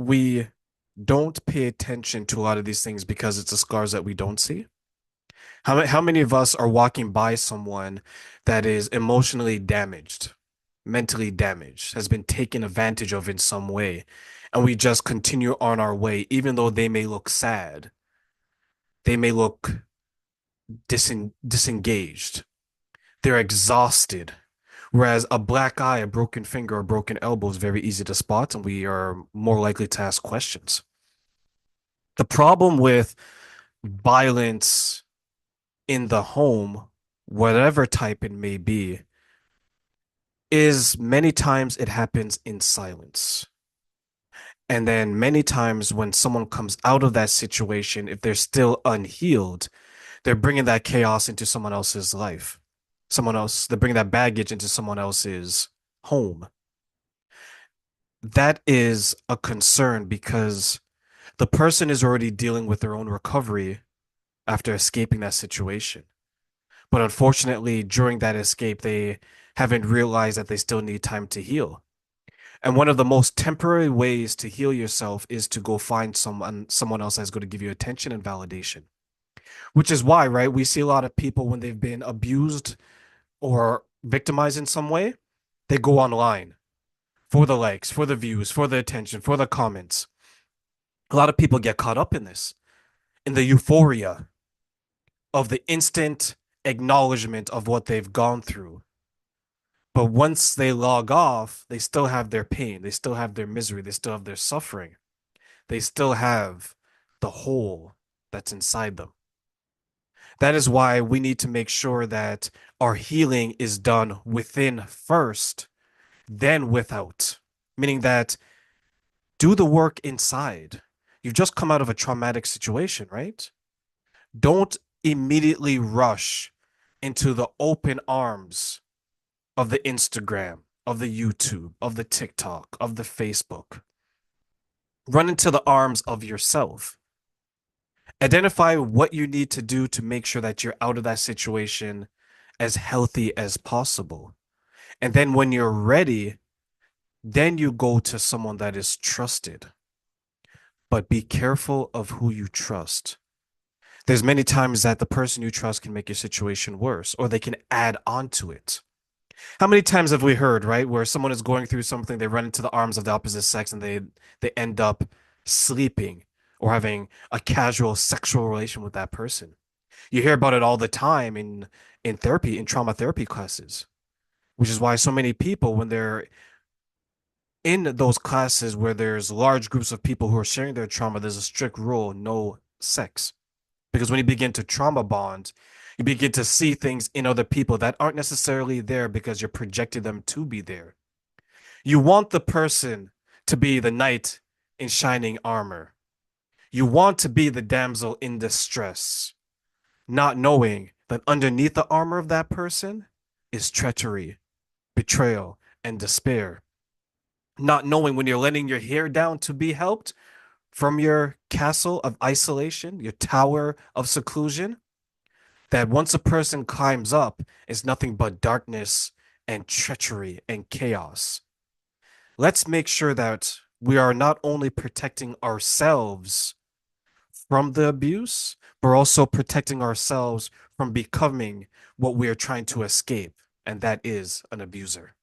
we don't pay attention to a lot of these things because it's the scars that we don't see. How many of us are walking by someone that is emotionally damaged, mentally damaged, has been taken advantage of in some way, and we just continue on our way, even though they may look sad, they may look disengaged, they're exhausted. Whereas a black eye, a broken finger, a broken elbow is very easy to spot, and we are more likely to ask questions. The problem with violence in the home, whatever type it may be, is many times it happens in silence. And then many times when someone comes out of that situation, if they're still unhealed, they're bringing that chaos into someone else's life. They're bringing that baggage into someone else's home. That is a concern because the person is already dealing with their own recovery after escaping that situation. But unfortunately, during that escape, they haven't realized that they still need time to heal. And one of the most temporary ways to heal yourself is to go find someone else that's going to give you attention and validation. Which is why, right, we see a lot of people when they've been abused or victimized in some way, they go online for the likes, for the views, for the attention, for the comments. A lot of people get caught up in this, in the euphoria of the instant acknowledgement of what they've gone through. But once they log off, they still have their pain, they still have their misery, they still have their suffering, they still have the hole that's inside them. That is why we need to make sure that our healing is done within first, then without, meaning that do the work inside. You've just come out of a traumatic situation, right? Don't immediately rush into the open arms of the Instagram, of the YouTube, of the TikTok, of the Facebook. Run into the arms of yourself. Identify what you need to do to make sure that you're out of that situation as healthy as possible. And then when you're ready, then you go to someone that is trusted. But be careful of who you trust. There's many times that the person you trust can make your situation worse, or they can add on to it. How many times have we heard, right, where someone is going through something, they run into the arms of the opposite sex and they end up sleeping or having a casual sexual relation with that person. You hear about it all the time in therapy, in trauma therapy classes, which is why so many people, when they're in those classes where there's large groups of people who are sharing their trauma, there's a strict rule, no sex. Because when you begin to trauma bond, you begin to see things in other people that aren't necessarily there because you're projecting them to be there. You want the person to be the knight in shining armor. You want to be the damsel in distress, not knowing that underneath the armor of that person is treachery, betrayal, and despair. Not knowing when you're letting your hair down to be helped from your castle of isolation, your tower of seclusion, that once a person climbs up, it's nothing but darkness and treachery and chaos. Let's make sure that we are not only protecting ourselves from the abuse, but also protecting ourselves from becoming what we are trying to escape, and that is an abuser.